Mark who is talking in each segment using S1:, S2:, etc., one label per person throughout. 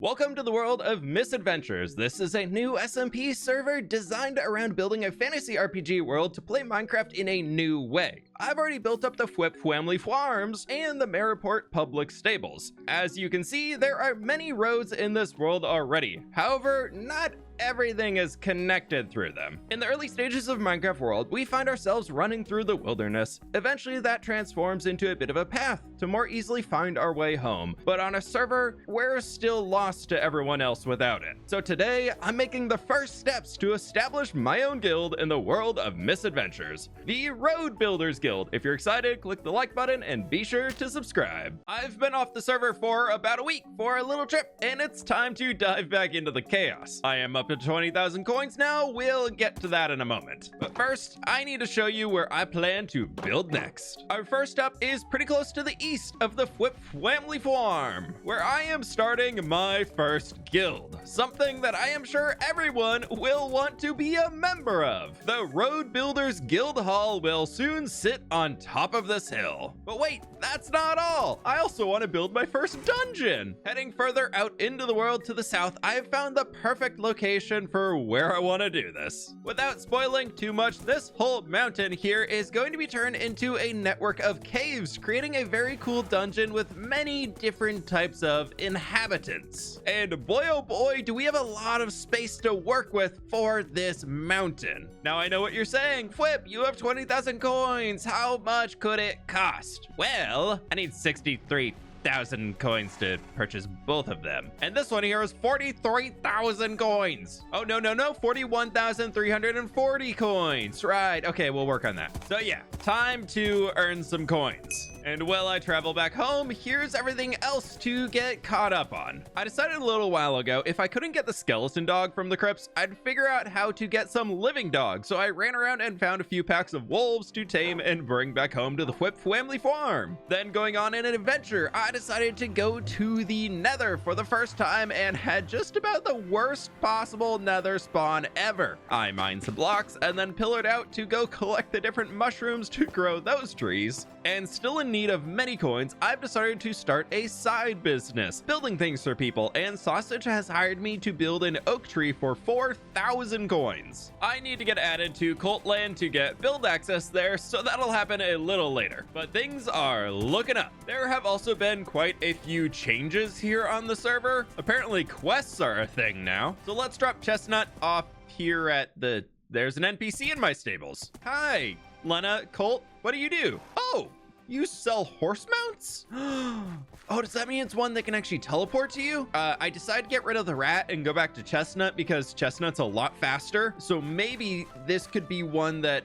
S1: Welcome to the world of Misadventures. This is a new SMP server designed around building a fantasy RPG world to play Minecraft in a new way. I've already built up the fWhip family farms and the Mariport public stables. As you can see, there are many roads in this world already. However, not everything is connected through them. In the early stages of Minecraft world, we find ourselves running through the wilderness. Eventually that transforms into a bit of a path to more easily find our way home. But on a server, we're still lost to everyone else without it. So today, I'm making the first steps to establish my own guild in the world of Misadventures, the Road Builders Guild. If you're excited, click the like button and be sure to subscribe. I've been off the server for about a week for a little trip, and it's time to dive back into the chaos. I am up to 20,000 coins now. We'll get to that in a moment. But first, I need to show you where I plan to build next. Our first stop is pretty close to the east of the fWhip family farm, where I am starting my first guild. Something that I am sure everyone will want to be a member of. The Road Builders Guild Hall will soon sit on top of this hill. But wait, that's not all. I also want to build my first dungeon. Heading further out into the world to the south, I have found the perfect location for where I want to do this. Without spoiling too much, this whole mountain here is going to be turned into a network of caves, creating a very cool dungeon with many different types of inhabitants. And boy oh boy, do we have a lot of space to work with for this mountain. Now I know what you're saying, fWhip, you have 20,000 coins. How much could it cost? Well, I need 63,000 coins to purchase both of them. And this one here is 43,000 coins. Oh, no, 41,340 coins. Right, okay, we'll work on that. So yeah, time to earn some coins. And while I travel back home, here's everything else to get caught up on. I decided a little while ago, if I couldn't get the skeleton dog from the crypts, I'd figure out how to get some living dogs. So I ran around and found a few packs of wolves to tame and bring back home to the fWhip family farm. Then going on in an adventure, I decided to go to the nether for the first time and had just about the worst possible nether spawn ever. I mined some blocks and then pillared out to go collect the different mushrooms to grow those trees. And still in need of many coins, I've decided to start a side business, building things for people, and Sausage has hired me to build an oak tree for 4,000 coins. I need to get added to Cultland to get build access there, so that'll happen a little later. But things are looking up. There have also been quite a few changes here on the server. Apparently quests are a thing now. So let's drop Chestnut off here at the... There's an NPC in my stables. Hi, Lena, Colt, what do you do? Oh, you sell horse mounts? Oh, does that mean it's one that can actually teleport to you? I decided to get rid of the rat and go back to Chestnut because Chestnut's a lot faster. So maybe this could be one that...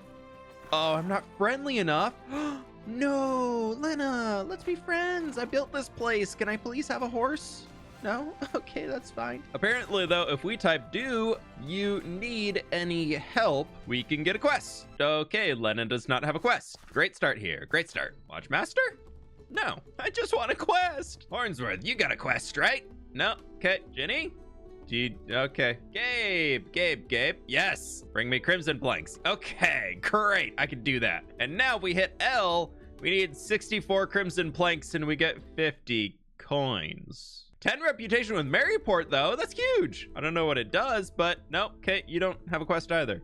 S1: Oh, I'm not friendly enough. No, Lena, let's be friends. I built this place. Can I please have a horse? No? Okay, that's fine. Apparently, though, if we type do you need any help, we can get a quest. Okay, Lennon does not have a quest. Great start here. Great start. Watchmaster? No, I just want a quest. Hornsworth, you got a quest, right? No. Okay, Jenny? Okay. Gabe. Yes. Bring me crimson planks. Okay, great. I can do that. And now if we hit L, we need 64 crimson planks and we get 50 coins. 10 reputation with Mariport, though. That's huge. I don't know what it does, but no. Okay, you don't have a quest either.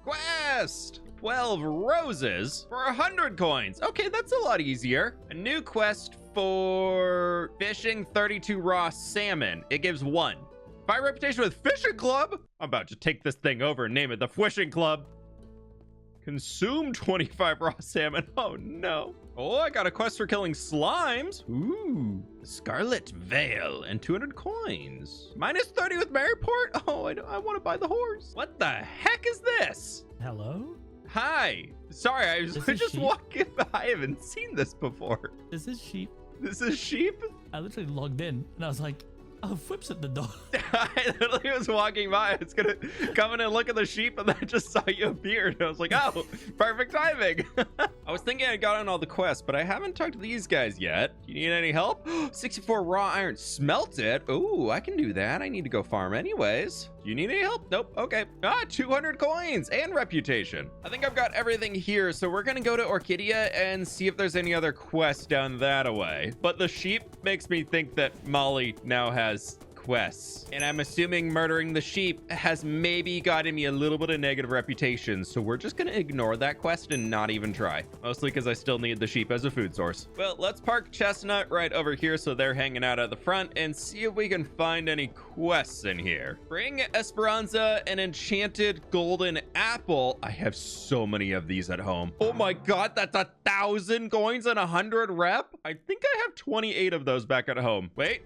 S1: Quest! 12 roses for 100 coins. Okay, that's a lot easier. A new quest for fishing 32 raw salmon. It gives 1. 5 reputation with Fishing Club. I'm about to take this thing over and name it the Fishing Club. Consume 25 raw salmon. Oh, no. Oh, I got a quest for killing slimes. Ooh. Scarlet Veil and 200 coins. Minus 30 with Mariport. Oh, I want to buy the horse. What the heck is this?
S2: Hello?
S1: Hi. Sorry, I was just
S2: sheep?
S1: walking by. I haven't seen this before.
S2: This is sheep.
S1: This is sheep?
S2: I literally logged in and I was like, oh, fWhip's at the door.
S1: I literally was walking by. I was gonna come in and look at the sheep and then I just saw you appear. And I was like, oh, perfect timing. I was thinking I got on all the quests, but I haven't talked to these guys yet. Do you need any help? 64 raw iron smelted. Ooh, I can do that. I need to go farm anyways. Do you need any help? Nope. Okay. 200 coins and reputation. I think I've got everything here. So we're going to go to Orchidia and see if there's any other quests down that away. But the sheep makes me think that Molly now has as quests. And I'm assuming murdering the sheep has maybe gotten me a little bit of negative reputation. So we're just going to ignore that quest and not even try. Mostly because I still need the sheep as a food source. Well, let's park Chestnut right over here so they're hanging out at the front and see if we can find any quests in here. Bring Esperanza an enchanted golden apple. I have so many of these at home. Oh my god, that's 1,000 coins and 100 rep. I think I have 28 of those back at home. Wait.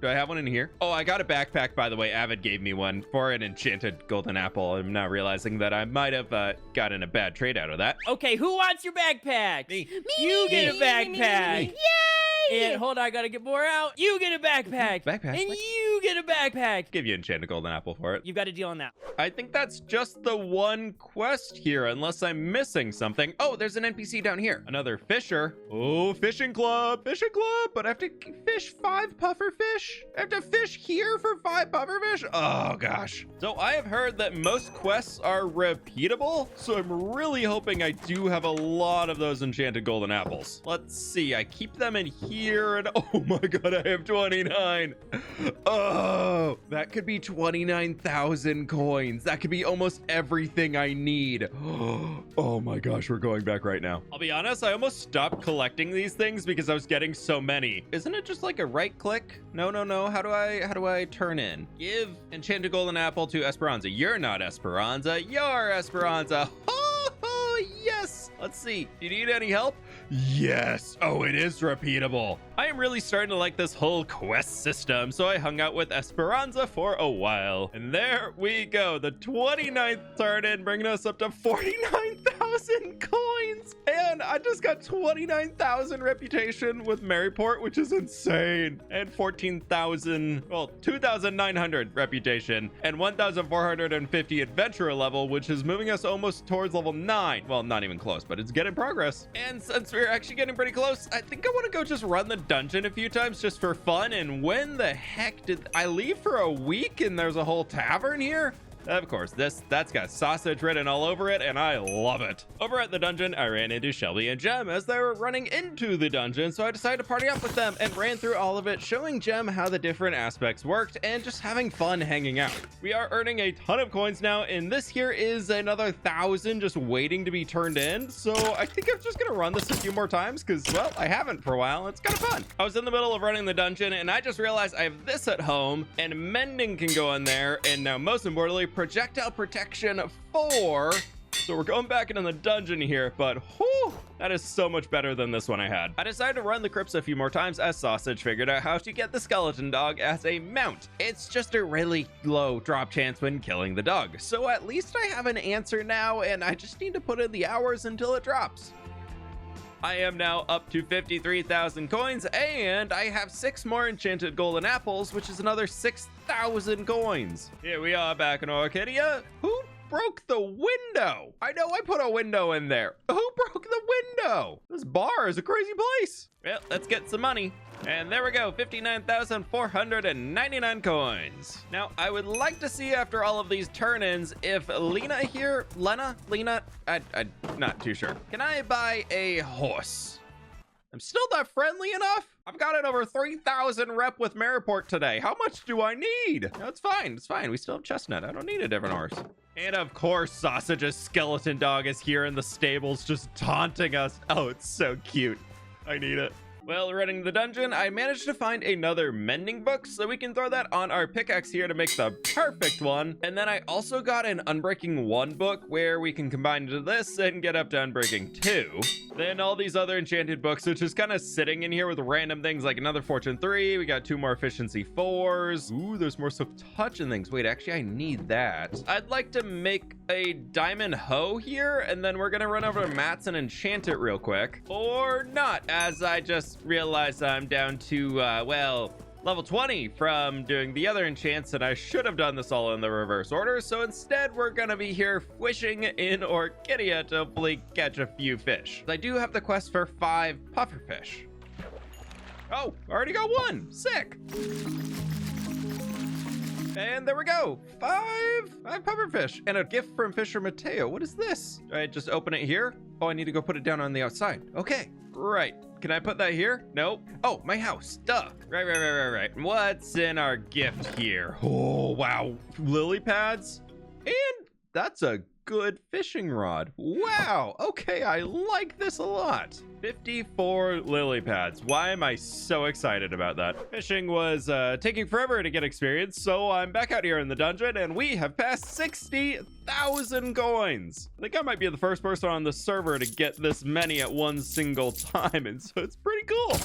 S1: Do I have one in here? Oh, I got a backpack, by the way. Avid gave me one for an enchanted golden apple. I'm now realizing that I might have gotten a bad trade out of that.
S3: Okay, who wants your backpack?
S1: Me.
S3: You get a backpack.
S4: Yay!
S3: And hold on, I gotta get more out. You get a backpack.
S1: Backpack?
S3: And you get a backpack.
S1: Give you an enchanted golden apple for it.
S3: You've got a deal on that.
S1: I think that's just the one quest here, unless I'm missing something. Oh, there's an NPC down here. Another fisher. Oh, fishing club. But I have to fish 5 puffer fish. I have to fish here for 5 puffer fish. Oh, gosh. So I have heard that most quests are repeatable, so I'm really hoping I do have a lot of those enchanted golden apples. Let's see. I keep them in here, and oh my god, I have 29. Oh, that could be 29,000 coins. That could be almost everything I need. Oh my gosh, we're going back right now. I'll be honest, I almost stopped collecting these things because I was getting so many. Isn't it just like a right click? No. How do I turn in? Give enchanted golden apple to Esperanza. You're not Esperanza. You're Esperanza. Oh, yes. Let's see. Do you need any help? Yes. Oh, it is repeatable. I am really starting to like this whole quest system, so I hung out with Esperanza for a while. And there we go. The 29th turn in, bringing us up to 49,000 coins. And I just got 29,000 reputation with Maryport, which is insane. And 2,900 reputation and 1,450 adventurer level, which is moving us almost towards level 9. Well, not even close, but it's getting progress. And since we're actually getting pretty close, I think I want to go just run the dungeon a few times just for fun. And when the heck did I leave for a week and there's a whole tavern here? Of course, that's got sausage written all over it, and I love it. Over at the dungeon, I ran into Shelby and Jem as they were running into the dungeon, so I decided to party up with them and ran through all of it, showing Jem how the different aspects worked and just having fun hanging out. We are earning a ton of coins now, and this here is another 1,000 just waiting to be turned in, so I think I'm just gonna run this a few more times because, well, I haven't for a while. It's kind of fun. I was in the middle of running the dungeon, and I just realized I have this at home, and mending can go in there, and now most importantly, projectile protection 4. So we're going back into the dungeon here, but whew, that is so much better than this one I had. I decided to run the crypts a few more times as Sausage figured out how to get the skeleton dog as a mount. It's just a really low drop chance when killing the dog. So at least I have an answer now, and I just need to put in the hours until it drops. I am now up to 53,000 coins, and I have 6 more enchanted golden apples, which is another 6,000 coins. Here we are back in Orchidia. Who broke the window? I know I put a window in there. Who broke the window? This bar is a crazy place. Well, let's get some money. And there we go, 59,499 coins. Now, I would like to see after all of these turn-ins if Lena, I'm not too sure. Can I buy a horse? I'm still not friendly enough. I've gotten over 3,000 rep with Maryport today. How much do I need? No, it's fine. We still have Chestnut. I don't need a different horse. And of course, Sausage's skeleton dog is here in the stables just taunting us. Oh, it's so cute. I need it. Well, running the dungeon, I managed to find another mending book, so we can throw that on our pickaxe here to make the perfect one. And then I also got an Unbreaking 1 book where we can combine to this and get up to Unbreaking 2. Then all these other enchanted books, which is kind of sitting in here with random things like another Fortune 3. We got 2 more Efficiency 4s. Ooh, there's more Silk Touch and things. Wait, actually, I need that. I'd like to make a diamond hoe here, and then we're gonna run over to Matt's and enchant it real quick. Or not, as I just realized I'm down to, well, level 20 from doing the other enchants, and I should have done this all in the reverse order. So instead, we're gonna be here fishing in Orchidia to hopefully catch a few fish. I do have the quest for 5 pufferfish. Oh, already got 1. Sick. And there we go. 5 pufferfish and a gift from Fisher Mateo. What is this? Do I just open it here? Oh, I need to go put it down on the outside. Okay, Right. Can I put that here? Nope. Oh, my house. Duh. Right. What's in our gift here? Oh, wow. Lily pads. And that's a good fishing rod. Wow. Okay, I like this a lot. 54 lily pads. Why am I so excited about that? Fishing was taking forever to get experience, so I'm back out here in the dungeon, and we have passed 60,000 coins. I think I might be the first person on the server to get this many at one single time, and so it's pretty cool.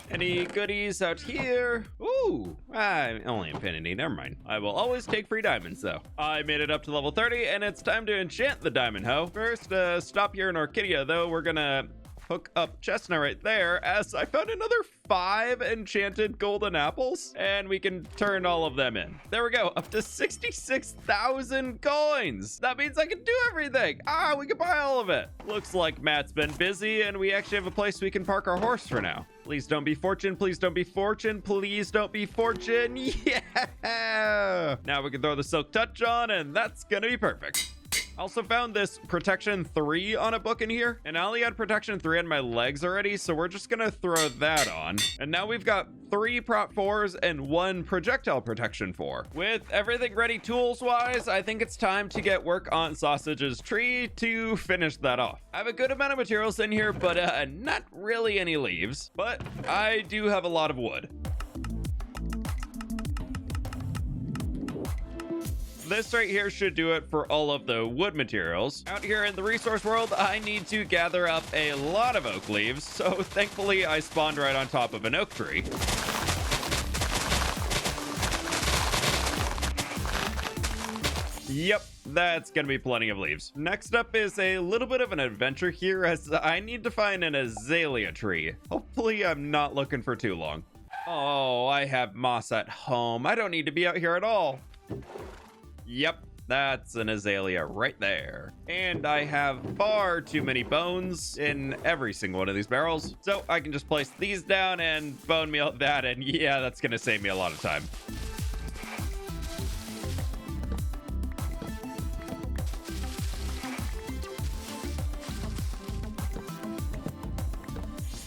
S1: Any goodies out here? Ooh, only infinity, never mind. I will always take free diamonds though. I made it up to level 30 and it's time to enchant the diamond hoe. First, stop here in Orchidea though. We're gonna hook up Chestnut right there as I found another 5 enchanted golden apples and we can turn all of them in. There we go, up to 66,000 coins. That means I can do everything. We can buy all of it. Looks like Matt's been busy and we actually have a place we can park our horse for now. Please don't be fortune. Please don't be fortune. Please don't be fortune. Yeah. Now we can throw the silk touch on and that's gonna be perfect. Also found this protection 3 on a book in here, and I only had protection 3 on my legs already, so we're just gonna throw that on. And now we've got 3 prot 4s and 1 projectile protection 4. With everything ready tools wise, I think it's time to get work on Sausage's tree to finish that off. I have a good amount of materials in here, but not really any leaves, but I do have a lot of wood. This right here should do it for all of the wood materials. Out here in the resource world, I need to gather up a lot of oak leaves, so thankfully I spawned right on top of an oak tree. Yep, that's gonna be plenty of leaves. Next up is a little bit of an adventure here as I need to find an azalea tree. Hopefully I'm not looking for too long. Oh, I have moss at home. I don't need to be out here at all. Yep, that's an azalea right there. And I have far too many bones in every single one of these barrels. So I can just place these down and bone meal that, and yeah, that's gonna save me a lot of time.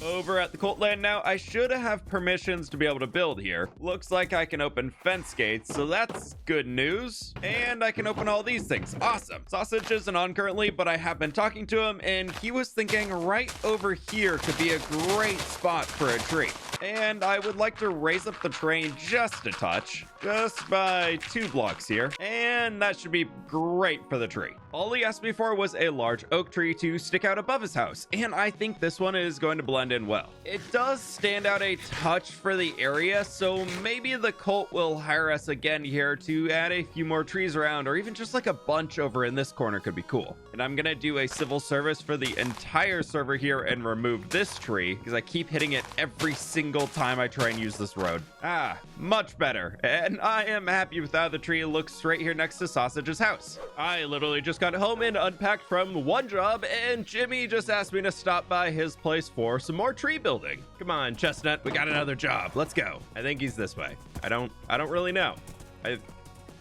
S1: Over at the Colt Land now, I should have permissions to be able to build here. Looks like I can open fence gates, so that's good news. And I can open all these things. Awesome. Sausage isn't on currently, but I have been talking to him, and he was thinking right over here could be a great spot for a tree. And I would like to raise up the terrain just a touch, just by 2 blocks here. And that should be great for the tree. All he asked me for was a large oak tree to stick out above his house, and I think this one is going to blend in well. It does stand out a touch for the area, so maybe the cult will hire us again here to add a few more trees around, or even just like a bunch over in this corner could be cool. And I'm gonna do a civil service for the entire server here and remove this tree, because I keep hitting it every single time I try and use this road. Much better. And I am happy with how the tree looks right here next to Sausage's house. I literally just got home and unpacked from one job, and Jimmy just asked me to stop by his place for some more tree building. Come on, Chestnut, we got another job. Let's go. I think he's this way. I don't really know.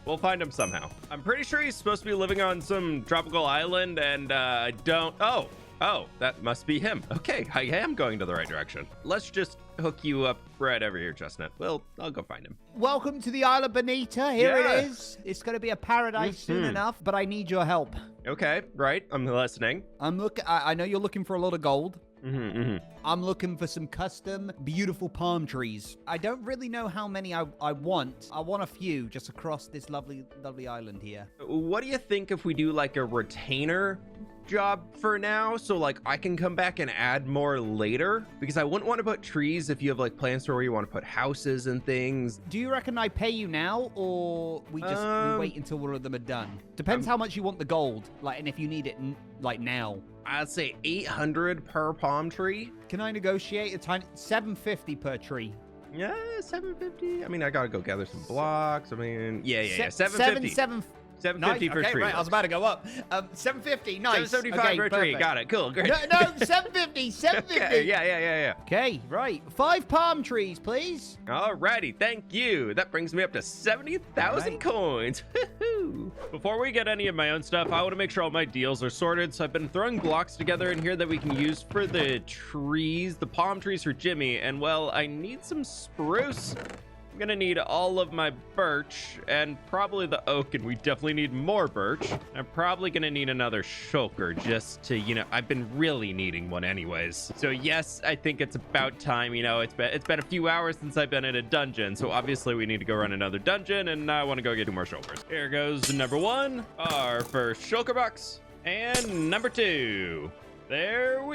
S1: We'll find him somehow. I'm pretty sure he's supposed to be living on some tropical island, and I don't. Oh, that must be him. Okay, I am going to the right direction. Let's just hook you up right over here, Chestnut. Well, I'll go find him.
S4: Welcome to the Isle of Bonita. Here it is. It's going to be a paradise soon enough, but I need your help.
S1: Okay, right. I'm listening.
S4: I know you're looking for a lot of gold. I'm looking for some custom, beautiful palm trees. I don't really know how many I want. I want a few just across this lovely island here.
S1: What do you think if we do like a retainer job for now, so like I can come back and add more later? Because I wouldn't want to put trees if you have like plans for where you want to put houses and things.
S4: Do you reckon I pay you now, or we wait until all of them are done? Depends how much you want the gold, like, and if you need it like now.
S1: I'd say 800 per palm tree.
S4: Can I negotiate a tiny 750 per tree?
S1: Yeah, 750. I mean, I gotta go gather some blocks. I mean, yeah, 750. 750
S4: Nice.
S1: for
S4: Okay,
S1: tree.
S4: right. I was about to go up. 750. Nice.
S1: 775
S4: okay,
S1: for a tree.
S4: perfect.
S1: Got it. Cool. Great.
S4: No, 750. 750.
S1: Okay, yeah.
S4: Okay, right. 5 palm trees, please.
S1: Alrighty, thank you. That brings me up to 70,000
S4: Alright.
S1: coins. Woohoo. Before we get any of my own stuff, I want to make sure all my deals are sorted. So I've been throwing blocks together in here that we can use for the trees, the palm trees for Jimmy. And well, I need some spruce. I'm gonna need all of my birch and probably the oak, and we definitely need more birch. I'm probably gonna need another shulker just to, I've been really needing one anyways. So yes, I think it's about time. It's been a few hours since I've been in a dungeon, so obviously we need to go run another dungeon, and I want to go get 2 more shulkers. Here goes number 1, our first shulker box, and number 2. There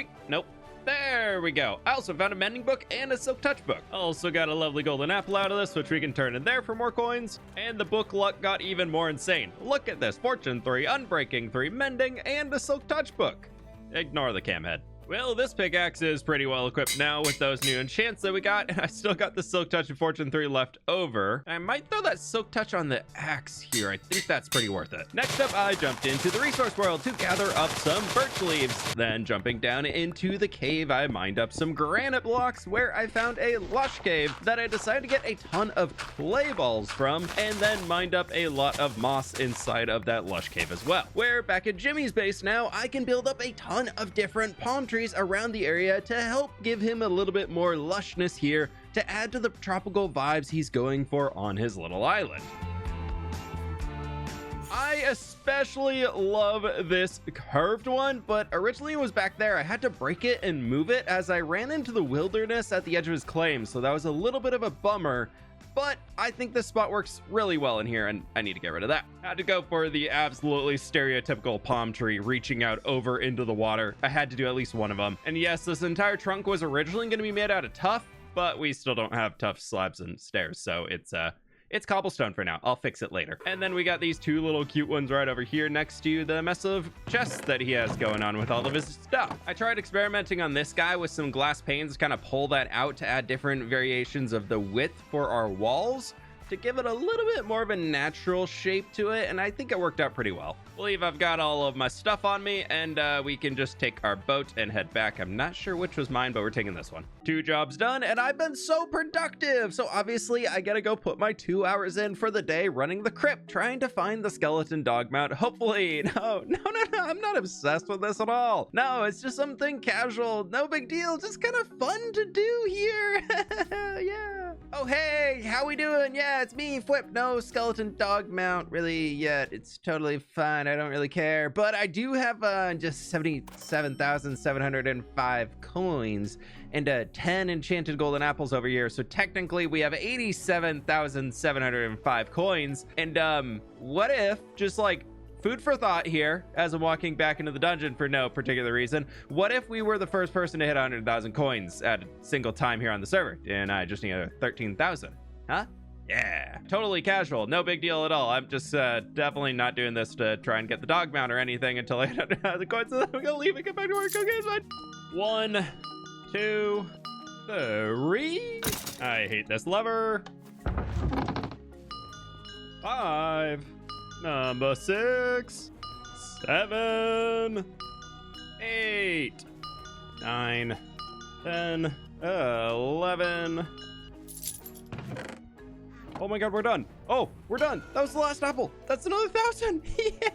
S1: we go. I also found a mending book and a silk touch book. Also got a lovely golden apple out of this, which we can turn in there for more coins. And the book luck got even more insane. Look at this. Fortune 3, Unbreaking 3, Mending, and a silk touch book. Ignore the cam head. Well, this pickaxe is pretty well equipped now with those new enchants that we got, and I still got the Silk Touch and Fortune 3 left over. I might throw that Silk Touch on the axe here. I think that's pretty worth it. Next up, I jumped into the resource world to gather up some birch leaves. Then jumping down into the cave, I mined up some granite blocks where I found a lush cave that I decided to get a ton of clay balls from, and then mined up a lot of moss inside of that lush cave as well. Where back at Jimmy's base now, I can build up a ton of different palm trees around the area to help give him a little bit more lushness here to add to the tropical vibes he's going for on his little island. I especially love this curved one, but originally it was back there. I had to break it and move it as I ran into the wilderness at the edge of his claim, so that was a little bit of a bummer. But I think this spot works really well in here, and I need to get rid of that. Had to go for the absolutely stereotypical palm tree reaching out over into the water. I had to do at least one of them. And yes, this entire trunk was originally going to be made out of tuff, but we still don't have tough slabs and stairs, so it's cobblestone for now. I'll fix it later. And then we got these 2 little cute ones right over here next to the mess of chests that he has going on with all of his stuff. I tried experimenting on this guy with some glass panes to kind of pull that out to add different variations of the width for our walls to give it a little bit more of a natural shape to it, and I think it worked out pretty well. I believe I've got all of my stuff on me, and we can just take our boat and head back. I'm not sure which was mine, but we're taking this one. 2 jobs done, and I've been so productive. So obviously I gotta go put my 2 hours in for the day running the crypt, trying to find the skeleton dog mount. Hopefully, no, I'm not obsessed with this at all. No, it's just something casual, no big deal, just kind of fun to do here. Yeah. Oh, hey, how we doing? Yeah, it's me, fWhip. No skeleton dog mount really yet. It's totally fine. I don't really care. But I do have just 77,705 coins and 10 enchanted golden apples over here. So technically we have 87,705 coins. And what if, just like food for thought here, as I'm walking back into the dungeon for no particular reason, what if we were the first person to hit 100,000 coins at a single time here on the server? And I just need a 13,000. Huh? Yeah, totally casual, no big deal at all. I'm just definitely not doing this to try and get the dog mount or anything until I hit 100,000 coins, so then I'm gonna leave and get back to work. Okay, it's fine. 1, 2, 3. I hate this lever. 5. Number 6, 7, 8, 9, 10, 11. Oh my god, we're done. Oh, we're done. That was the last apple. That's another 1,000. Yeah.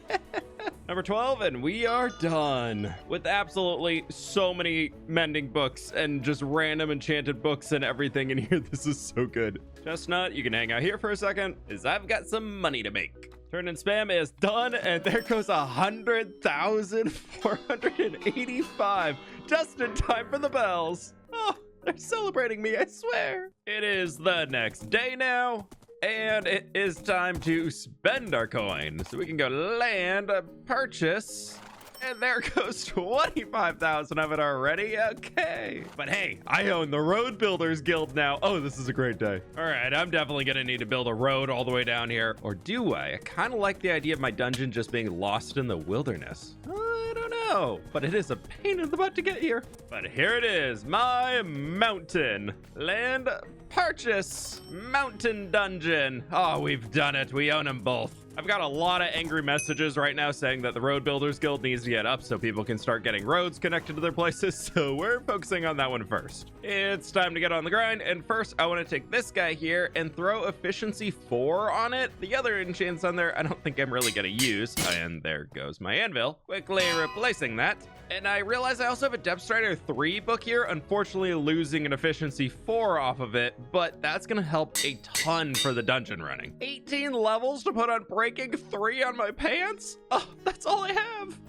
S1: Number 12, and we are done with absolutely so many mending books and just random enchanted books and everything in here. This is so good. Chestnut, you can hang out here for a second, as I've got some money to make. Turn and spam is done, and there goes 100,485 just in time for the bells. Oh, they're celebrating me, I swear. It is the next day now, and it is time to spend our coin. So we can go land, purchase, and there goes 25,000 of it already. Okay. But hey, I own the Road Builders Guild now. Oh, this is a great day. All right, I'm definitely gonna need to build a road all the way down here. Or do I? I kind of like the idea of my dungeon just being lost in the wilderness. I don't know, but it is a pain in the butt to get here. But here it is, my mountain. Land, purchase, mountain dungeon. Oh, we've done it. We own them both. I've got a lot of angry messages right now saying that the Road Builders Guild needs to get up so people can start getting roads connected to their places, so we're focusing on that one first. It's time to get on the grind, and first I want to take this guy here and throw efficiency 4 on it. The other enchants on there I don't think I'm really going to use, and there goes my anvil. Quickly replacing that. And I realize I also have a Depth Strider 3 book here, unfortunately losing an efficiency 4 off of it, but that's gonna help a ton for the dungeon running. 18 levels to put on breaking 3 on my pants? Oh, that's all I have.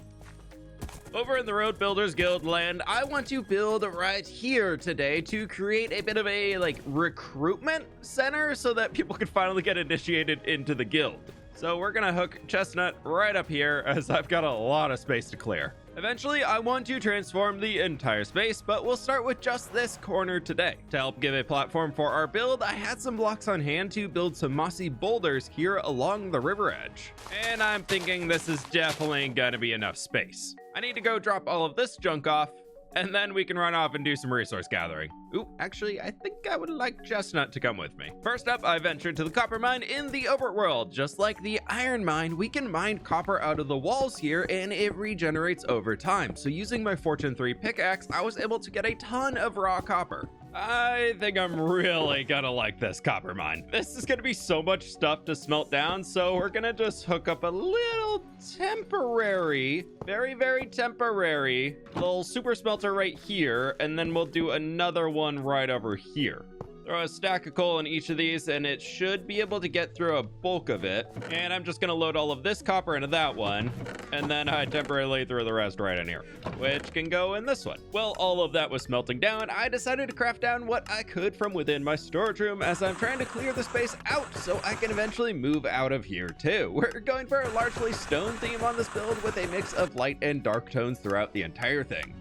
S1: Over in the Road Builders Guild land, I want to build right here today to create a bit of a recruitment center so that people can finally get initiated into the guild. So we're gonna hook Chestnut right up here as I've got a lot of space to clear. Eventually, I want to transform the entire space, but we'll start with just this corner today. To help give a platform for our build, I had some blocks on hand to build some mossy boulders here along the river edge. And I'm thinking this is definitely gonna be enough space. I need to go drop all of this junk off, and then we can run off and do some resource gathering. Ooh, actually, I think I would like Chestnut to come with me. First up, I ventured to the copper mine in the overworld. Just like the iron mine, we can mine copper out of the walls here, and it regenerates over time. So using my Fortune 3 pickaxe, I was able to get a ton of raw copper. I think I'm really gonna like this copper mine. This is gonna be so much stuff to smelt down, so we're gonna just hook up a little temporary, very temporary little super smelter right here, and then we'll do another one right over here. Throw a stack of coal in each of these, and it should be able to get through a bulk of it. And I'm just gonna load all of this copper into that one, and then I temporarily throw the rest right in here, which can go in this one. Well, all of that was smelting down. I decided to craft down what I could from within my storage room as I'm trying to clear the space out so I can eventually move out of here too. We're going for a largely stone theme on this build with a mix of light and dark tones throughout the entire thing.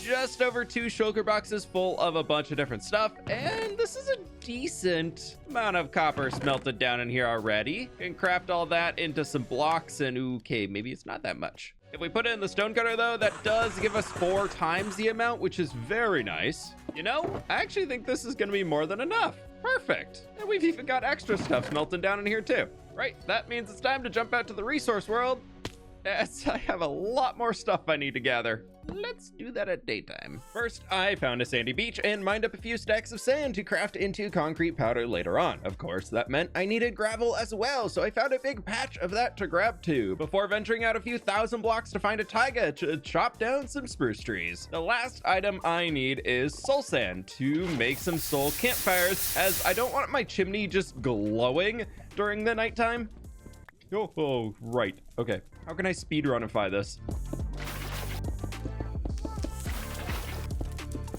S1: Just over 2 shulker boxes full of a bunch of different stuff, and this is a decent amount of copper smelted down in here already. Can craft all that into some blocks, and okay, maybe it's not that much. If we put it in the stone cutter though, that does give us 4 times the amount, which is very nice. You know, I actually think this is gonna be more than enough. Perfect. And we've even got extra stuff smelting down in here too. Right, that means it's time to jump out to the resource world, as I have a lot more stuff I need to gather. Let's do that at daytime. First, I found a sandy beach and mined up a few stacks of sand to craft into concrete powder later on. Of course, that meant I needed gravel as well, so I found a big patch of that to grab too, before venturing out a few thousand blocks to find a taiga to chop down some spruce trees. The last item I need is soul sand to make some soul campfires, as I don't want my chimney just glowing during the nighttime. Oh, right. Okay. How can I speedrunify this?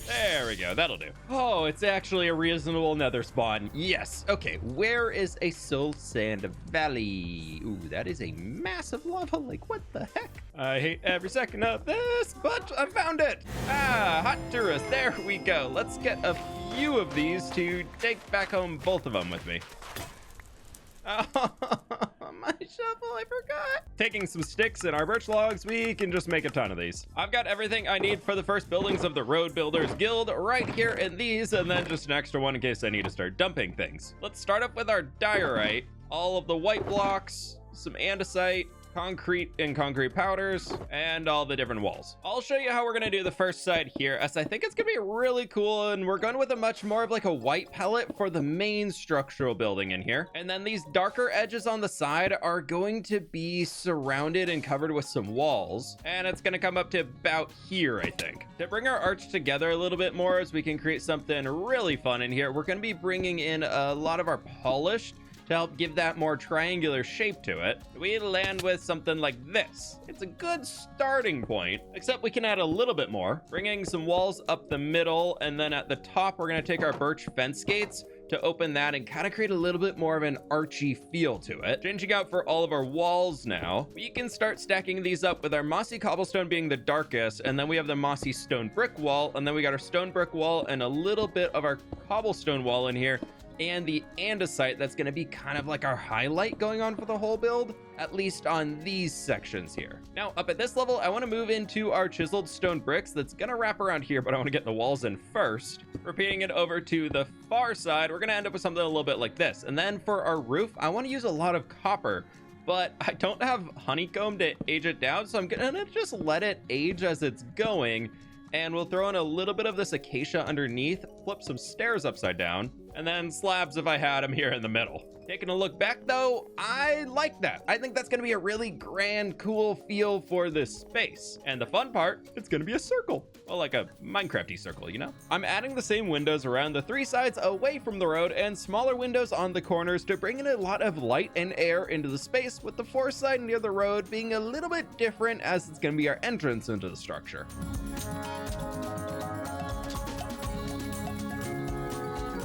S1: There we go, that'll do. Oh, it's actually a reasonable nether spawn. Yes, okay, where is a soul sand valley? Ooh, that is a massive lava lake, what the heck? I hate every second of this, but I found it. Ah, hot tourist, there we go. Let's get a few of these to take back home, both of them with me. Oh, my shovel, I forgot. Taking some sticks and our birch logs, we can just make a ton of these. I've got everything I need for the first buildings of the Road Builders Guild right here in these, and then just an extra one in case I need to start dumping things. Let's start up with our diorite, all of the white blocks, some andesite, concrete and concrete powders, and all the different walls. I'll show you how we're gonna do the first side here, as I think it's gonna be really cool, and we're going with a much more of like a white pellet for the main structural building in here. And then these darker edges on the side are going to be surrounded and covered with some walls, and it's gonna come up to about here, I think. To bring our arch together a little bit more, as we can create something really fun in here, we're gonna be bringing in a lot of our polished to help give that more triangular shape to it. We land with something like this. It's a good starting point, except we can add a little bit more, bringing some walls up the middle, and then at the top, we're gonna take our birch fence gates to open that and kind of create a little bit more of an archy feel to it. Changing out for all of our walls now, we can start stacking these up with our mossy cobblestone being the darkest, and then we have the mossy stone brick wall, and then we got our stone brick wall and a little bit of our cobblestone wall in here and the andesite that's going to be kind of like our highlight going on for the whole build, at least on these sections here. Now, up at this level, I want to move into our chiseled stone bricks that's going to wrap around here, but I want to get the walls in first. Repeating it over to the far side, we're going to end up with something a little bit like this. And then for our roof, I want to use a lot of copper, but I don't have honeycomb to age it down, so I'm gonna just let it age as it's going, and we'll throw in a little bit of this acacia underneath, flip some stairs upside down, and then slabs if I had them here in the middle. Taking a look back though, I like that. I think that's gonna be a really grand, cool feel for this space. And the fun part, it's gonna be a circle. Well, like a Minecraft-y circle, you know? I'm adding the same windows around the 3 sides away from the road and smaller windows on the corners to bring in a lot of light and air into the space, with the 4th side near the road being a little bit different as it's gonna be our entrance into the structure.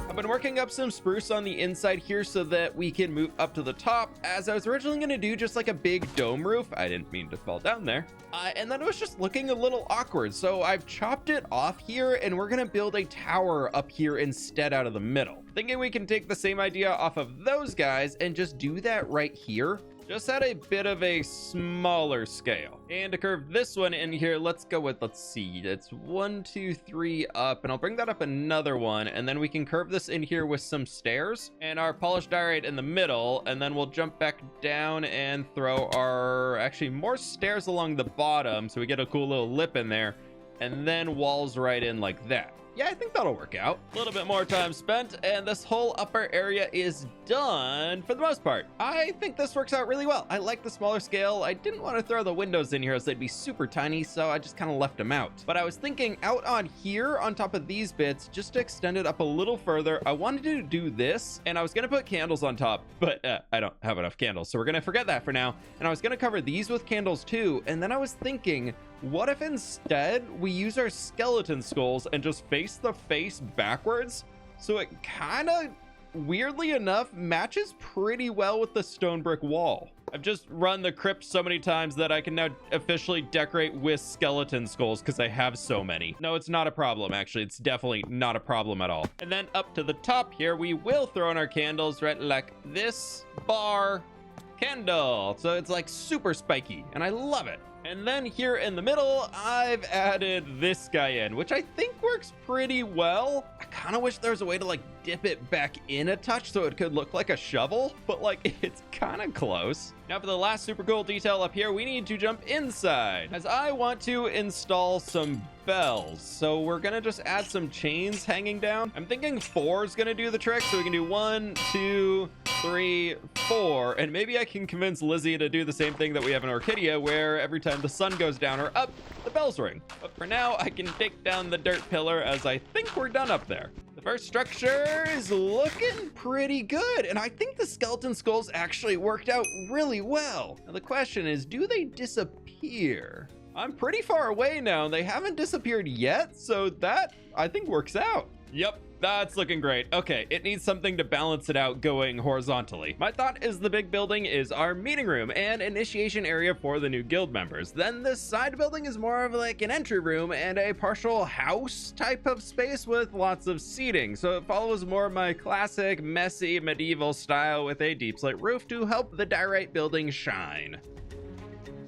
S1: I've been working up some spruce on the inside here so that we can move up to the top, as I was originally going to do just like a big dome roof. I didn't mean to fall down there. And then it was just looking a little awkward, so I've chopped it off here, and we're going to build a tower up here instead out of the middle. Thinking we can take the same idea off of those guys and just do that right here, just at a bit of a smaller scale. And to curve this one in here, let's go with, let's see, it's 1, 2, 3 up, and I'll bring that up another one, and then we can curve this in here with some stairs and our polished diorite in the middle, and then we'll jump back down and throw our, actually more stairs along the bottom, so we get a cool little lip in there, and then walls right in like that. Yeah, I think that'll work out. A little bit more time spent, and this whole upper area is done for the most part. I think this works out really well. I like the smaller scale. I didn't want to throw the windows in here as they'd be super tiny, so I just kind of left them out. But I was thinking out on here, on top of these bits, just to extend it up a little further, I wanted to do this, and I was going to put candles on top, but I don't have enough candles, so we're going to forget that for now. And I was going to cover these with candles too, and then I was thinking, what if instead we use our skeleton skulls and just face the face backwards? So it kind of, weirdly enough, matches pretty well with the stone brick wall. I've just run the crypt so many times that I can now officially decorate with skeleton skulls because I have so many. No, it's not a problem, actually. It's definitely not a problem at all. And then up to the top here, we will throw in our candles right like this. Bar candle. So it's like super spiky, and I love it. And then here in the middle, I've added this guy in, which I think works pretty well. I kind of wish there was a way to like dip it back in a touch so it could look like a shovel, but like it's kind of close. Now for the last super cool detail up here, we need to jump inside, as I want to install some bells. So we're gonna just add some chains hanging down. I'm thinking 4 is gonna do the trick, so we can do 1, 2, 3, 4, and maybe I can convince Lizzie to do the same thing that we have in Orchidea, where every time the sun goes down or up, the bells ring. But for now, I can take down the dirt pillar, as I think we're done up there. The first structure is looking pretty good, and I think the skeleton skulls actually worked out really well. Now the question is, do they disappear? I'm pretty far away now, and they haven't disappeared yet, so that, I think, works out. Yep, that's looking great. Okay, it needs something to balance it out going horizontally. My thought is the big building is our meeting room and initiation area for the new guild members. Then this side building is more of like an entry room and a partial house type of space with lots of seating. So it follows more of my classic, messy, medieval style with a deep slate roof to help the diorite building shine.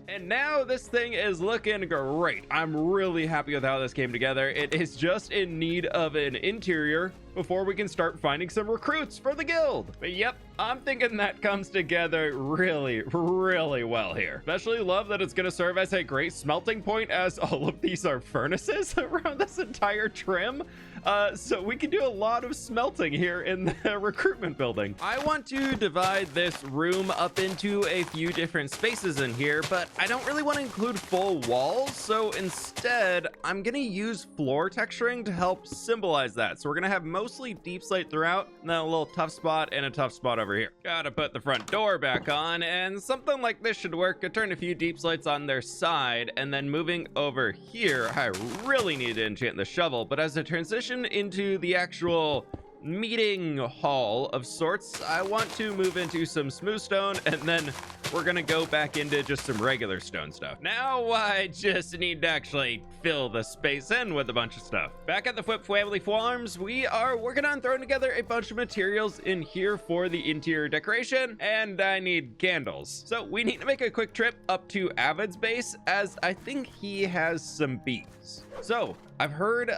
S1: And now this thing is looking great. I'm really happy with how this came together. It is just in need of an interior before we can start finding some recruits for the guild. But yep, I'm thinking that comes together really, really well here. Especially love that it's gonna serve as a great smelting point, as all of these are furnaces around this entire trim. So we can do a lot of smelting here in the recruitment building. I want to divide this room up into a few different spaces in here, but I don't really want to include full walls. So instead, I'm gonna use floor texturing to help symbolize that. So we're gonna have mostly deep slate throughout, and then a little tough spot and a tough spot over here. Gotta put the front door back on, and something like this should work. I turn a few deep slates on their side, and then moving over here, I really need to enchant the shovel, but as a transition into the actual meeting hall of sorts, I want to move into some smooth stone, and then we're gonna go back into just some regular stone stuff. Now I just need to actually fill the space in with a bunch of stuff. Back at the fWhip family farms, we are working on throwing together a bunch of materials in here for the interior decoration, and I need candles. So we need to make a quick trip up to Avid's base, as I think he has some bees. So I've heard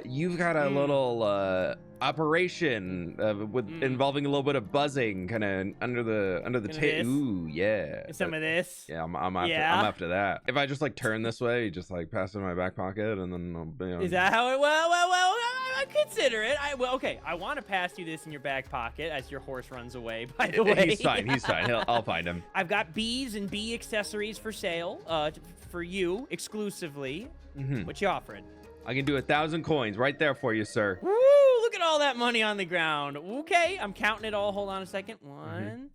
S1: you've got a little operation involving a little bit of buzzing kind of under the tape. Ooh, yeah.
S3: Some of this.
S1: Yeah, I'm after that. If I just like turn this way, just like pass it in my back pocket, and then
S3: Is that how it? Well, I consider it. Okay. I want to pass you this in your back pocket as your horse runs away. By the way,
S1: he's fine. I'll find him.
S3: I've got bees and bee accessories for sale. For you exclusively. What you offering?
S1: I can do 1,000 coins right there for you, sir.
S3: Woo! Look at all that money on the ground. Okay, I'm counting it all. Hold on a second. 1,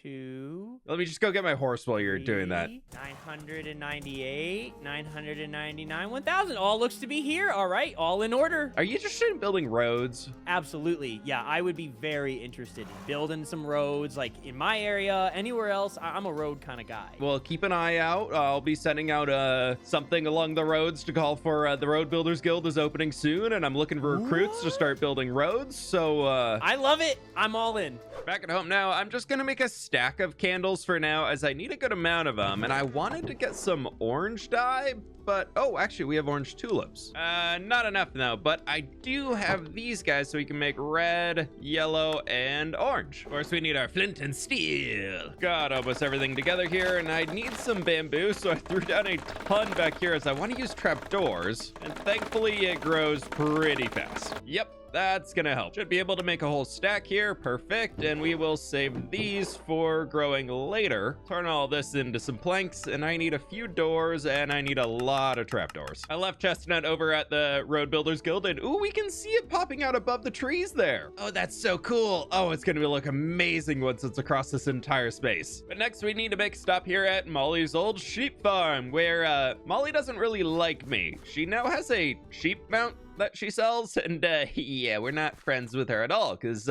S3: 2.
S1: Let me just go get my horse while you're doing that.
S3: 998, 999, 1,000. All looks to be here. All right, all in order.
S1: Are you interested in building roads?
S3: Absolutely. Yeah, I would be very interested in building some roads, like in my area, anywhere else. I'm a road kind of guy.
S1: Well, keep an eye out. I'll be sending out something along the roads to call for the Road Builders Guild is opening soon, and I'm looking for recruits to start building roads. So
S3: I love it. I'm all in.
S1: Back at home now, I'm just gonna make a stack of candles for now, as I need a good amount of them, and I wanted to get some orange dye, but actually we have orange tulips. Not enough though, but I do have these guys, so we can make red, yellow, and orange. Of course, we need our flint and steel. Got almost everything together here, and I need some bamboo, so I threw down a ton back here, as I want to use trapdoors, and thankfully it grows pretty fast. Yep. That's gonna help. Should be able to make a whole stack here. Perfect. And we will save these for growing later. Turn all this into some planks, and I need a few doors, and I need a lot of trapdoors. I left Chestnut over at the Road Builders Guild, and ooh, we can see it popping out above the trees there. Oh, that's so cool. Oh, it's gonna look amazing once it's across this entire space. But next we need to make a stop here at Molly's old sheep farm, where Molly doesn't really like me. She now has a sheep mount that she sells, and yeah, we're not friends with her at all, because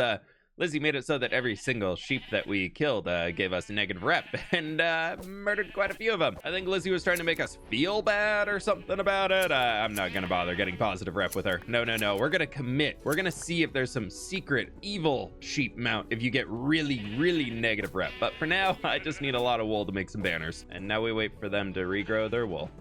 S1: Lizzie made it so that every single sheep that we killed gave us a negative rep, and murdered quite a few of them. I think Lizzie was trying to make us feel bad or something about it. I'm not gonna bother getting positive rep with her. No, we're gonna commit. We're gonna see if there's some secret evil sheep mount if you get really negative rep. But for now, I just need a lot of wool to make some banners, and now we wait for them to regrow their wool.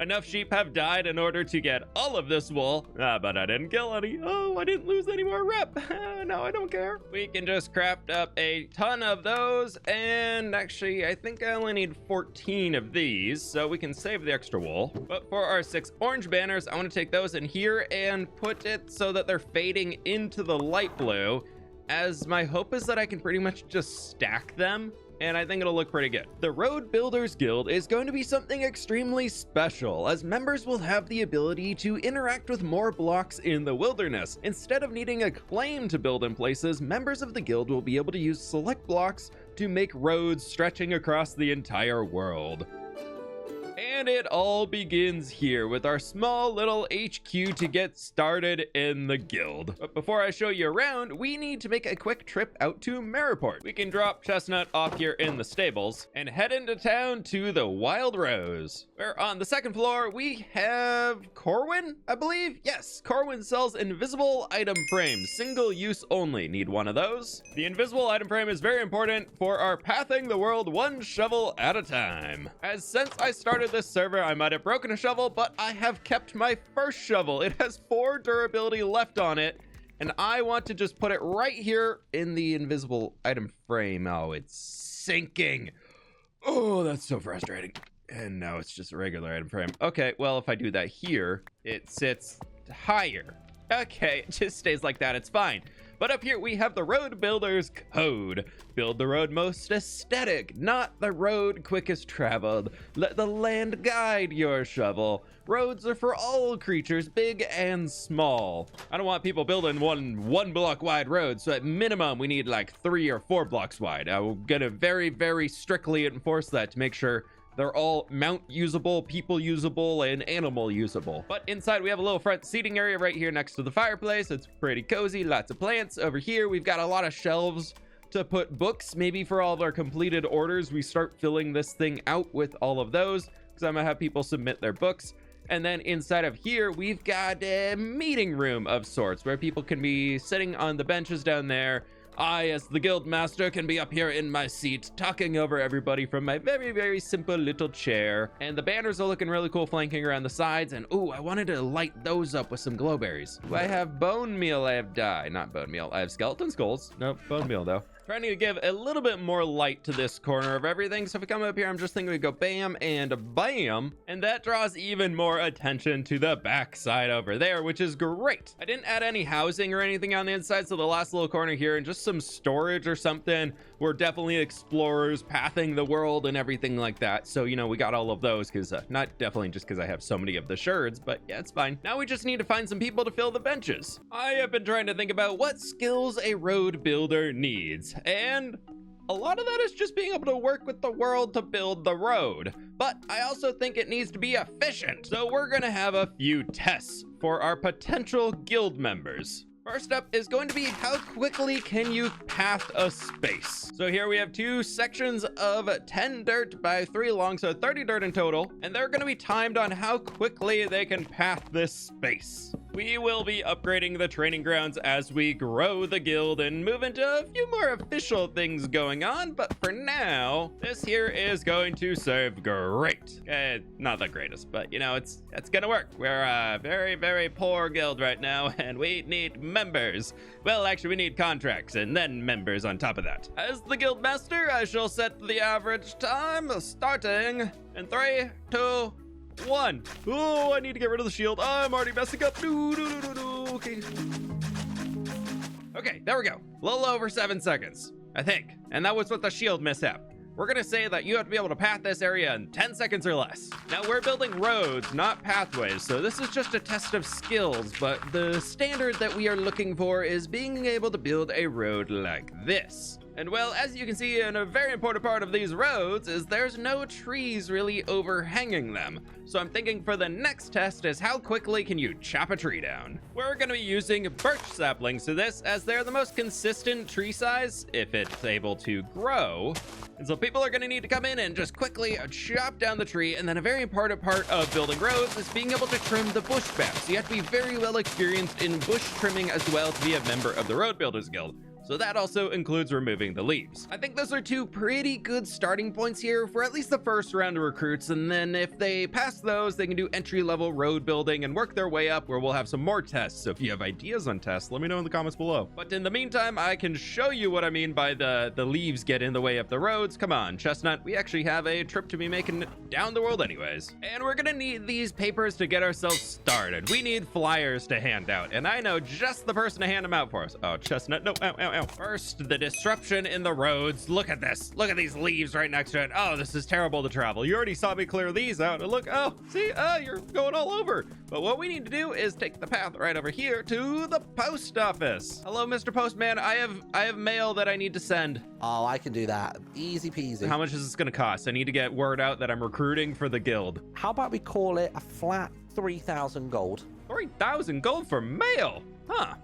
S1: Enough sheep have died in order to get all of this wool, but I didn't kill any. Oh, I didn't lose any more rep. No, I don't care. We can just craft up a ton of those, and actually, I think I only need 14 of these, so we can save the extra wool. But for our 6 orange banners, I want to take those in here and put it so that they're fading into the light blue, as my hope is that I can pretty much just stack them, and I think it'll look pretty good. The Road Builders Guild is going to be something extremely special, as members will have the ability to interact with more blocks in the wilderness. Instead of needing a claim to build in places, members of the guild will be able to use select blocks to make roads stretching across the entire world. And it all begins here with our small little HQ to get started in the guild. But before I show you around, we need to make a quick trip out to Merriport. We can drop Chestnut off here in the stables and head into town to the Wild Rose, where on the 2nd floor we have Corwin, I believe. Yes, Corwin sells invisible item frames, single use only. Need one of those. The invisible item frame is very important for our pathing the world one shovel at a time. As since I started this server, I might have broken a shovel, but I have kept my first shovel. It has 4 durability left on it, and I want to just put it right here in the invisible item frame. Oh, it's sinking. Oh, that's so frustrating. And now it's just a regular item frame. Okay, well, if I do that here, it sits higher. Okay, it just stays like that. It's fine. But up here we have the Road Builders Code. Build the road most aesthetic, not the road quickest traveled. Let the land guide your shovel. Roads are for all creatures, big and small. I don't want people building one block wide road, so at minimum we need like 3 or 4 blocks wide. I'm gonna very strictly enforce that to make sure They're all mount usable, people usable, and animal usable. But inside we have a little front seating area right here next to the fireplace. It's pretty cozy, lots of plants. Over here we've got a lot of shelves to put books. Maybe for all of our completed orders, we start filling this thing out with all of those, because I'm gonna have people submit their books. And then inside of here, we've got a meeting room of sorts where people can be sitting on the benches down there. I, as the guild master, can be up here in my seat talking over everybody from my very, very simple little chair. And the banners are looking really cool flanking around the sides. And ooh, I wanted to light those up with some glowberries. I have bone meal, I have dye, not bone meal. I have skeleton skulls. Nope, bone meal though. Trying to give a little bit more light to this corner of everything. So if we come up here, I'm just thinking we go bam and bam. And that draws even more attention to the back side over there, which is great. I didn't add any housing or anything on the inside. So the last little corner here and just some storage or something. We're definitely explorers pathing the world and everything like that. So, you know, we got all of those because not definitely just because I have so many of the sherds, but yeah, it's fine. Now we just need to find some people to fill the benches. I have been trying to think about what skills a road builder needs. And a lot of that is just being able to work with the world to build the road. But I also think it needs to be efficient. So we're gonna have a few tests for our potential guild members. First up is going to be how quickly can you path a space? So here we have 2 sections of 10 dirt by 3 long, so 30 dirt in total, and they're going to be timed on how quickly they can path this space. We will be upgrading the training grounds as we grow the guild and move into a few more official things going on, but for now, this here is going to serve great. Not the greatest, but you know, it's gonna work. We're a very, very poor guild right now, and we need members. Well, actually, we need contracts and then members on top of that. As the guild master, I shall set the average time starting in 3, 2, 1. Oh, I need to get rid of the shield. I'm already messing up. Okay. Okay, there we go. A little over 7 seconds, I think. And that was with the shield mishap. We're gonna say that you have to be able to path this area in 10 seconds or less. Now we're building roads, not pathways, so this is just a test of skills, but the standard that we are looking for is being able to build a road like this. And well, as you can see, a very important part of these roads is there's no trees really overhanging them. So I'm thinking for the next test is how quickly can you chop a tree down? We're gonna be using birch saplings to this as they're the most consistent tree size if it's able to grow. And so people are gonna need to come in and just quickly chop down the tree. And then a very important part of building roads is being able to trim the bush back. So you have to be very well experienced in bush trimming as well to be a member of the Road Builders Guild. So that also includes removing the leaves. I think those are 2 pretty good starting points here for at least the first round of recruits. And then if they pass those, they can do entry-level road building and work their way up where we'll have some more tests. So if you have ideas on tests, let me know in the comments below. But in the meantime, I can show you what I mean by the leaves get in the way of the roads. Come on, Chestnut, we actually have a trip to be making down the world anyways. And we're gonna need these papers to get ourselves started. We need flyers to hand out. And I know just the person to hand them out for us. Oh, Chestnut, no, ow, ow, ow. First, the disruption in the roads. Look at this. Look at these leaves right next to it. Oh, this is terrible to travel. You already saw me clear these out. And look, oh, see, you're going all over. But what we need to do is take the path right over here to the post office. Hello, Mr. Postman. I have mail that I need to send.
S5: Oh, I can do that. Easy peasy.
S1: How much is this going to cost? I need to get word out that I'm recruiting for the guild.
S5: How about we call it a flat 3,000 gold?
S1: 3,000 gold for mail? Huh.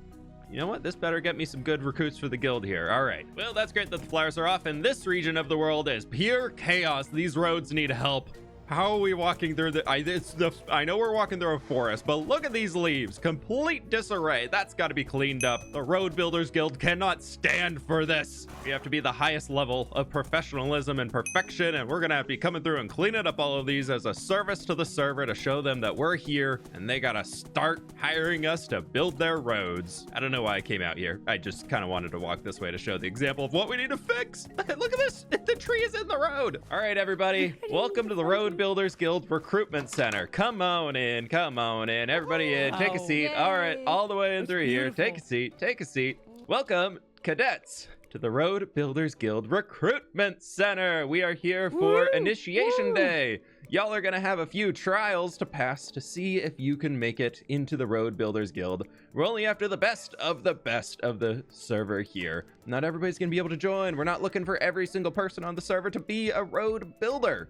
S1: You know what? This better get me some good recruits for the guild here. All right. Well, that's great that the flyers are off, and this region of the world is pure chaos. These roads need help. How are we walking through I know we're walking through a forest, but look at these leaves. Complete disarray. That's got to be cleaned up. The Road Builders Guild cannot stand for this. We have to be the highest level of professionalism and perfection, and we're going to have to be coming through and cleaning up all of these as a service to the server to show them that we're here, and they got to start hiring us to build their roads. I don't know why I came out here. I just kind of wanted to walk this way to show the example of what we need to fix. Look at this. The tree is in the road. All right, everybody. Welcome to the Road Builders Guild Recruitment Center. Come on in, everybody in, take a seat.
S6: Yay.
S1: All right, all the way in through here. Take a seat. Welcome, cadets, to the Road Builders Guild Recruitment Center. We are here for Initiation Day. Y'all are gonna have a few trials to pass to see if you can make it into the Road Builders Guild. We're only after the best of the server here. Not everybody's gonna be able to join. We're not looking for every single person on the server to be a road builder.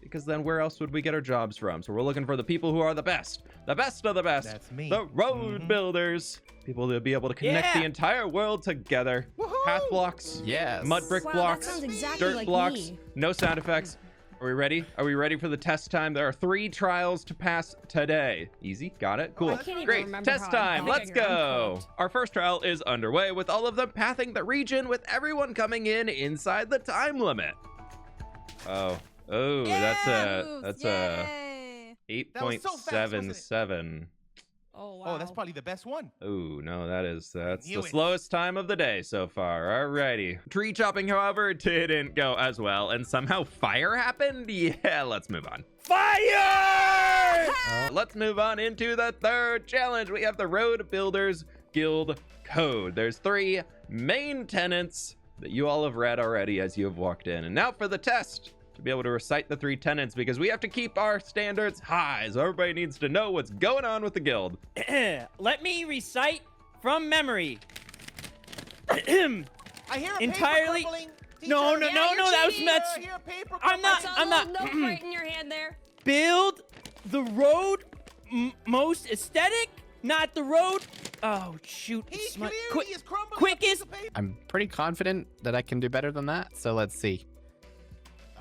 S1: because then where else would we get our jobs from? So we're looking for the people who are the best of the best.
S6: That's me.
S1: The road builders. People to be able to connect the entire world together. Path blocks.
S7: Yes.
S1: Mud brick
S8: Wow,
S1: blocks.
S8: that sounds exactly
S1: Dirt
S8: like
S1: blocks.
S8: me.
S1: No sound effects. Are we ready? Are we ready for the test time? There are 3 trials to pass today. Easy. Got it. Cool.
S8: I can't even
S1: Great.
S8: remember
S1: Test
S8: how I
S1: time.
S8: got
S1: Let's
S8: here. I'm
S1: go.
S8: cooked.
S1: Our first trial is underway with all of them pathing the region with everyone coming in inside the time limit. Oh, that's a
S6: That was so fast, wasn't it?
S1: 8.77.
S8: Oh, wow.
S6: Oh, that's probably the best one.
S1: Oh, no, that's
S6: Knew
S1: the
S6: it.
S1: slowest time of the day so far. Alrighty. Tree chopping, however, didn't go as well, and somehow fire happened? Yeah, let's move on.
S3: Fire!
S1: Let's move on into the third challenge. We have the Road Builders Guild Code. There's 3 main tenets that you all have read already as you have walked in. And now for the test. To be able to recite the 3 tenets, because we have to keep our standards high, so everybody needs to know what's going on with the guild.
S3: Let me recite from memory.
S6: I hear a
S3: Entirely-
S6: paper crumbling.
S3: No,
S6: Teacher,
S3: that was
S6: I
S3: nuts.
S6: hear a paper
S3: I'm not-
S8: Saw
S3: I'm
S8: a little note right in your hand there.
S3: Build the road most aesthetic, not the road. Oh, shoot.
S6: He
S3: Smut-
S6: clearly is crumbling
S3: quickest-
S6: a piece of paper.
S7: I'm pretty confident that I can do better than that, so let's see.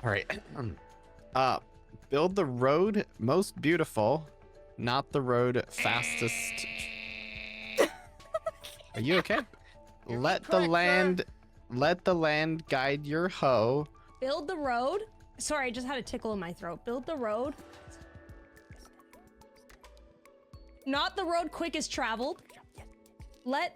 S7: All right. Build the road most beautiful, not the road fastest. Are you okay? Let the
S6: correct,
S7: land guide your hoe.
S8: Build the road. Sorry, I just had a tickle in my throat. Build the road. Not the road quickest traveled.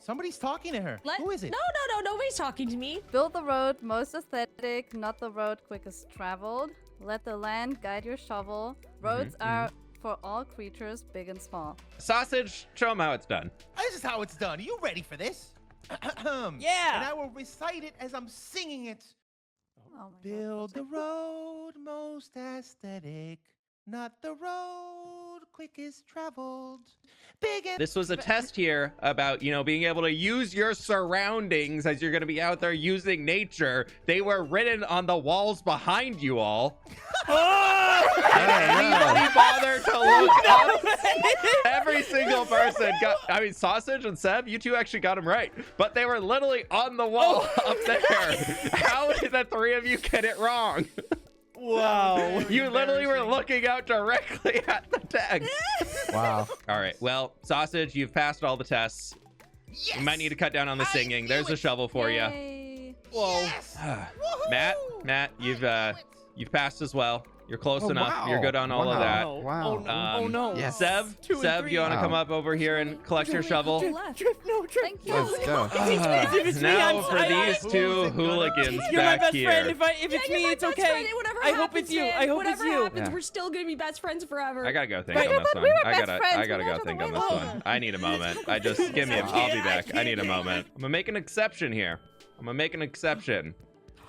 S6: Somebody's talking to her. Who is it?
S8: No, nobody's talking to me.
S9: Build the road most aesthetic, not the road quickest traveled. Let the land guide your shovel. Roads are for all creatures, big and small.
S1: Sausage, show them how it's done.
S6: This is how it's done. Are you ready for this?
S3: Yeah.
S6: And I will recite it as I'm singing it.
S9: Oh my
S6: Build the road most aesthetic, not the road quickest traveled. Big and
S1: This was a test here about, being able to use your surroundings as you're going to be out there using nature. They were written on the walls behind you all. Did anybody bother to look up? Every single person got, Sausage and Seb, you 2 actually got them right. But they were literally on the wall up there. How did the 3 of you get it wrong?
S3: Wow.
S1: You literally were looking out directly at the text.
S7: Wow.
S1: All right. Well, Sausage, you've passed all the tests.
S6: yes!
S1: You might need to cut down on the
S6: I
S1: singing.
S6: knew
S1: There's a
S6: it!
S1: shovel for you.
S9: Yay.
S3: Whoa.
S6: Yes!
S1: Matt, you've passed as well. You're close
S7: Oh,
S1: enough.
S7: wow.
S1: You're good on all of
S7: Wow.
S1: that.
S3: Oh,
S7: Wow.
S3: Oh, no. Oh, no.
S7: Yes.
S1: Seb,
S3: 2 and
S1: Seb,
S3: 3.
S1: you want to
S7: Wow.
S1: come up over here and collect your shovel?
S8: Left.
S3: No, Drift.
S9: Thank you.
S7: Let's go.
S3: If it's me,
S1: Now
S3: I'm
S1: for
S3: sorry.
S1: these 2 hooligans
S3: You're my
S1: back
S3: best
S1: here.
S3: friend. If it's
S8: Yeah,
S3: me,
S8: you're my
S3: it's
S8: best
S3: okay.
S8: friend. Whatever
S3: I hope
S8: happens,
S3: it's you.
S8: man,
S3: I hope it's
S8: whatever
S3: you.
S8: happens,
S7: Yeah.
S8: we're still gonna be best friends forever.
S1: I gotta go think
S3: Right,
S1: on this
S9: but
S1: one.
S9: we were
S1: I
S9: best
S1: gotta
S9: friends.
S1: go
S9: We
S1: think on
S9: never
S1: this
S9: went
S1: one. I need a moment. I just give me. I'll be back. I need a moment. I'm gonna make an exception here. I'm gonna make an exception.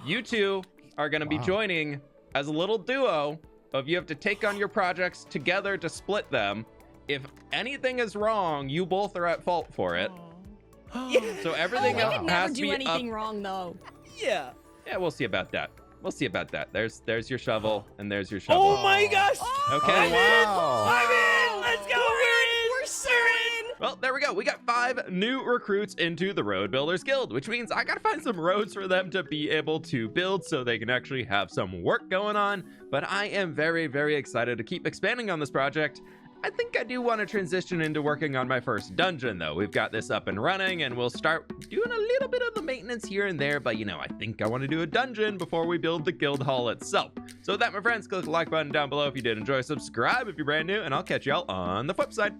S1: You 2 are gonna be
S7: Wow.
S1: joining as a little duo of you have to take on your projects together to split them. If anything is wrong, you both are at fault for it. So everything
S8: Oh,
S1: else
S8: I could never
S1: has to
S8: do
S1: be
S8: anything
S1: up.
S8: wrong though.
S3: Yeah.
S1: Yeah, we'll see about that. We'll see about that. There's your shovel and there's your shovel.
S3: Oh my gosh.
S1: Okay.
S7: Wow.
S3: I'm in. Let's go.
S8: We're so in.
S1: Well, there we go. We got 5 new recruits into the Road Builders Guild, which means I gotta find some roads for them to be able to build so they can actually have some work going on. But I am very, very excited to keep expanding on this project. I think I do want to transition into working on my first dungeon, though. We've got this up and running, and we'll start doing a little bit of the maintenance here and there. But, I think I want to do a dungeon before we build the guild hall itself. So with that, my friends, click the like button down below if you did enjoy. Subscribe if you're brand new, and I'll catch y'all on the flip side.